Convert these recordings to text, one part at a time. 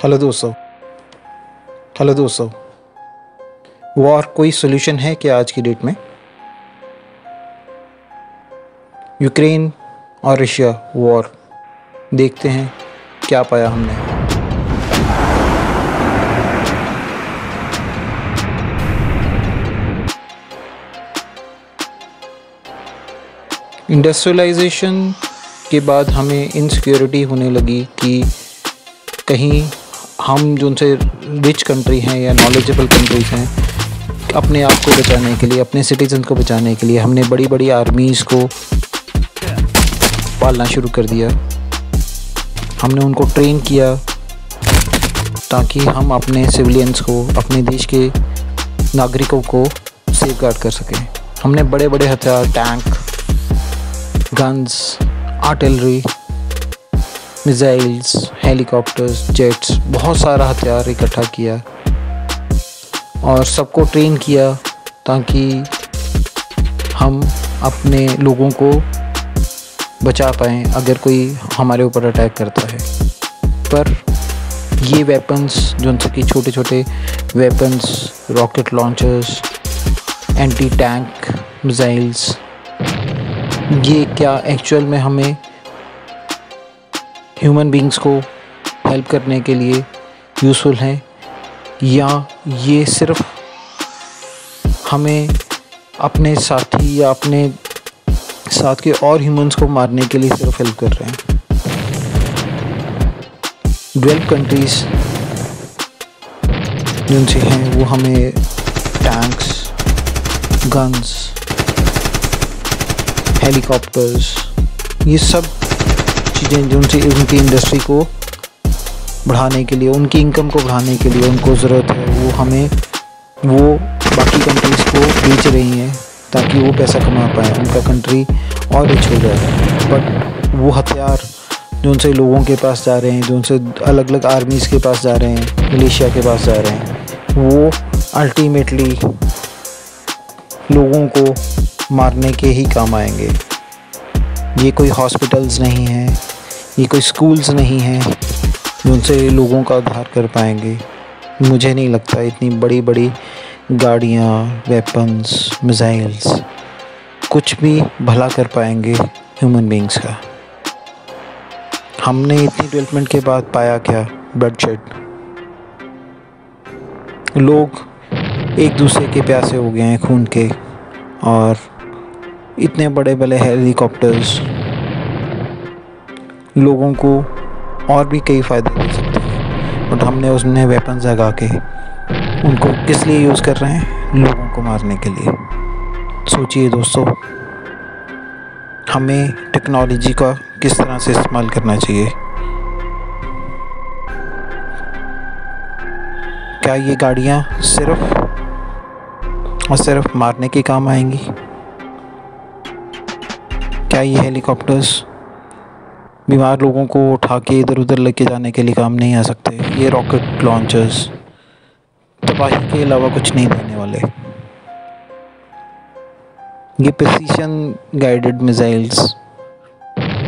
Hello दोस्तों। War कोई solution है क्या आज की डेट में? यूक्रेन और रशिया वॉर, देखते हैं क्या पाया हमने। इंडस्ट्रियलाइजेशन के बाद हमें इनसिक्योरिटी होने लगी कि कहीं हम जो उनसे रिच कंट्री हैं या नॉलेजेबल कंट्रीज़ हैं, अपने आप को बचाने के लिए, अपने सिटीजन को बचाने के लिए हमने बड़ी बड़ी आर्मीज़ को पालना शुरू कर दिया। हमने उनको ट्रेन किया ताकि हम अपने सिविलियंस को, अपने देश के नागरिकों को सेफगार्ड कर सकें। हमने बड़े बड़े हथियार, tank, guns, artillery, missiles, helicopters, jets, बहुत सारा हथियार इकट्ठा किया और सबको ट्रेन किया ताकि हम अपने लोगों को बचा पाएँ अगर कोई हमारे ऊपर अटैक करता है। पर ये वेपन्स, जो उनसे कि छोटे छोटे weapons, rocket launchers, anti tank missiles, ये क्या एक्चुअल में हमें ह्यूमन बींग्स को हेल्प करने के लिए यूज़फुल हैं, या ये सिर्फ हमें अपने साथी या अपने साथ के और ह्यूमंस को मारने के लिए सिर्फ हेल्प कर रहे हैं? डेवलप्ड कंट्रीज़ जिनसे हैं वो हमें टैंक्स, गन्स, हेलीकॉप्टर्स, ये सब चीज़ें जो उनकी इंडस्ट्री को बढ़ाने के लिए, उनकी इनकम को बढ़ाने के लिए उनको ज़रूरत है, वो हमें वो बाकी कंट्रीज़ को बेच रही हैं ताकि वो पैसा कमा पाएँ, उनका कंट्री और रिच हो जाए। बट वो हथियार जो उनसे लोगों के पास जा रहे हैं, जो उनसे अलग अलग आर्मीज़ के पास जा रहे हैं, मिलिशिया के पास जा रहे हैं, वो अल्टीमेटली लोगों को मारने के ही काम आएंगे। ये कोई हॉस्पिटल्स नहीं हैं, ये कोई स्कूल्स नहीं हैं जो उनसे लोगों का उद्धार कर पाएंगे। मुझे नहीं लगता इतनी बड़ी बड़ी गाड़ियाँ, वेपन्स, मिसाइल्स कुछ भी भला कर पाएंगे ह्यूमन बींग्स का। हमने इतनी डेवलपमेंट के बाद पाया क्या? ब्लडशेड। लोग एक दूसरे के प्यासे हो गए हैं खून के, और इतने बड़े बड़े हेलीकॉप्टर्स लोगों को और भी कई फ़ायदे दे सकते हैं, बट हमने उसमें वेपन्स लगा के उनको किस लिए यूज़ कर रहे हैं? लोगों को मारने के लिए। सोचिए दोस्तों, हमें टेक्नोलॉजी का किस तरह से इस्तेमाल करना चाहिए। क्या ये गाड़ियाँ सिर्फ और सिर्फ मारने के काम आएंगी? क्या ये हेलीकॉप्टर्स बीमार लोगों को उठा के इधर उधर लेके जाने के लिए काम नहीं आ सकते? ये रॉकेट लॉन्चर्स तबाही के अलावा कुछ नहीं देने वाले। ये प्रिसीशन गाइडेड मिसाइल्स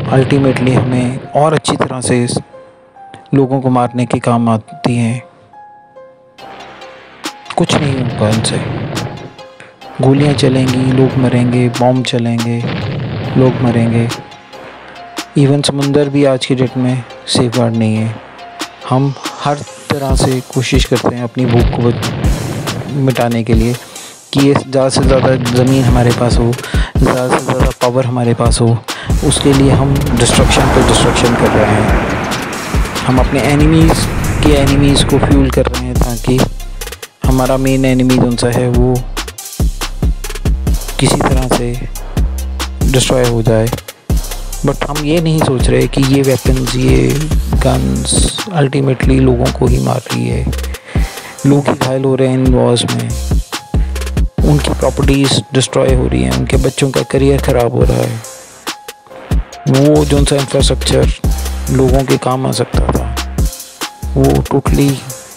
अल्टीमेटली हमें और अच्छी तरह से लोगों को मारने के काम आती हैं। कुछ नहीं होगा इनसे। गोलियां चलेंगी, लोग मरेंगे, बॉम्ब चलेंगे, लोग मरेंगे। इवन समुंदर भी आज की डेट में सेफ गार्ड नहीं है। हम हर तरह से कोशिश करते हैं अपनी भूख को मिटाने के लिए कि ये ज़्यादा से ज़्यादा ज़मीन हमारे पास हो, ज़्यादा से ज़्यादा पावर हमारे पास हो। उसके लिए हम डिस्ट्रक्शन पे डिस्ट्रक्शन कर रहे हैं। हम अपने एनिमीज़ को फ्यूल कर रहे हैं ताकि हमारा मेन एनिमी जो सा है वो किसी तरह से डिस्ट्रॉय हो जाए। बट हम ये नहीं सोच रहे कि ये वेपन्स, ये गन्स अल्टीमेटली लोगों को ही मार रही है। लोग ही घायल हो रहे हैं इन वॉर्स में, उनकी प्रॉपर्टीज़ डिस्ट्रॉय हो रही हैं, उनके बच्चों का करियर ख़राब हो रहा है। वो जो सा इंफ्रास्ट्रक्चर लोगों के काम आ सकता था, वो टोटली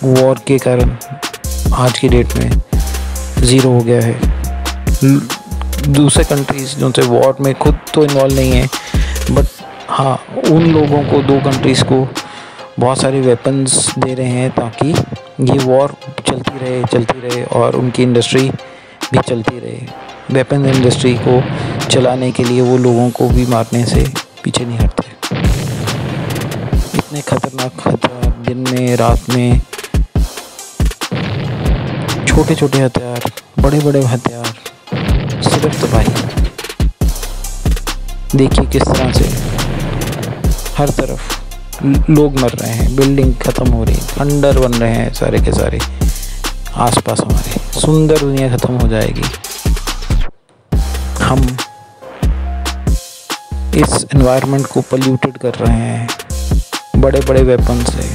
वॉर के कारण आज की डेट में ज़ीरो हो गया है। दूसरे कंट्रीज़ जो से वॉर में खुद तो इन्वॉल्व नहीं है, बट हाँ, उन लोगों को, दो कंट्रीज़ को बहुत सारे वेपन्स दे रहे हैं ताकि ये वॉर चलती रहे और उनकी इंडस्ट्री भी चलती रहे। वेपन इंडस्ट्री को चलाने के लिए वो लोगों को भी मारने से पीछे नहीं हटते। इतने खतरनाक हथियार, दिन में रात में, छोटे छोटे हथियार, बड़े बड़े हथियार, सिर्फ तबाही। देखिए किस तरह से हर तरफ लोग मर रहे हैं, बिल्डिंग ख़त्म हो रही, खंडर बन रहे हैं सारे के सारे आसपास। हमारे सुंदर दुनिया ख़त्म हो जाएगी। हम इस एनवायरनमेंट को पोल्यूटेड कर रहे हैं बड़े बड़े वेपन से।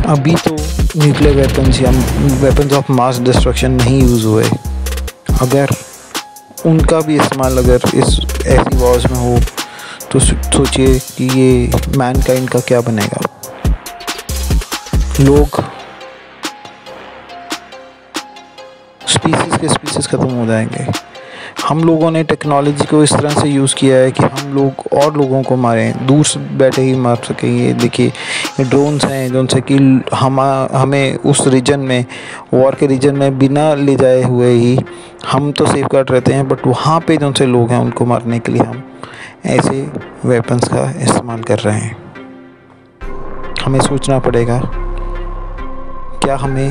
अभी तो न्यूक्लियर वेपन्स या वेपन्स ऑफ मास डिस्ट्रक्शन नहीं यूज़ हुए। अगर उनका भी इस्तेमाल अगर इस ऐसी वॉर्स में हो तो सोचिए कि ये मैनकाइंड का क्या बनेगा। लोग स्पीसीज़ ख़त्म हो जाएंगे। हम लोगों ने टेक्नोलॉजी को इस तरह से यूज़ किया है कि हम लोग और लोगों को मारें, दूर से बैठे ही मार सकें। ये देखिए ये ड्रोन्स हैं जिनसे कि हमें उस रीजन में, वॉर के रीजन में बिना ले जाए हुए ही हम तो सेफ गार्ड रहते हैं, बट वहाँ पे जिनसे लोग हैं उनको मारने के लिए हम ऐसे वेपन्स का इस्तेमाल कर रहे हैं। हमें सोचना पड़ेगा, क्या हमें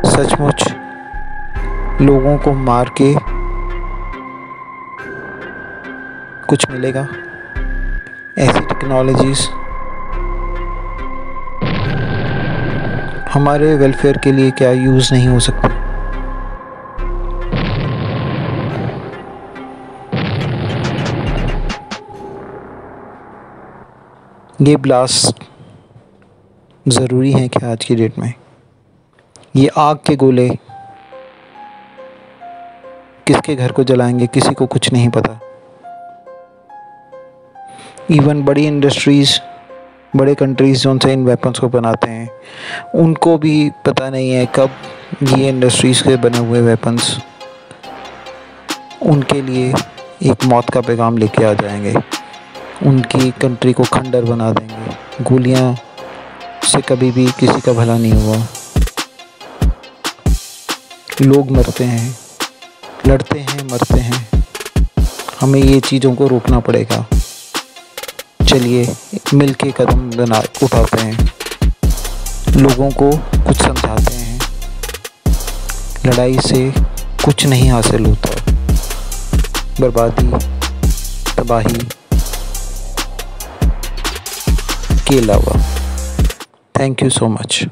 सचमुच लोगों को मार के कुछ मिलेगा? ऐसी टेक्नोलॉजीज़ हमारे वेलफेयर के लिए क्या यूज़ नहीं हो सकती? ये ब्लास्ट ज़रूरी है क्या आज की डेट में? ये आग के गोले किसके घर को जलाएंगे, किसी को कुछ नहीं पता। इवन बड़ी इंडस्ट्रीज़, बड़े कंट्रीज़ जो उनसे इन वेपन्स को बनाते हैं, उनको भी पता नहीं है कब ये इंडस्ट्रीज़ के बने हुए वेपन्स उनके लिए एक मौत का पैगाम लेके आ जाएंगे, उनकी कंट्री को खंडर बना देंगे। गोलियां से कभी भी किसी का भला नहीं हुआ। लोग मरते हैं, लड़ते हैं, मरते हैं। हमें ये चीज़ों को रोकना पड़ेगा। चलिए मिल के कदम उठाते हैं, लोगों को कुछ समझाते हैं। लड़ाई से कुछ नहीं हासिल होता, बर्बादी, तबाही के अलावा। Thank you so much.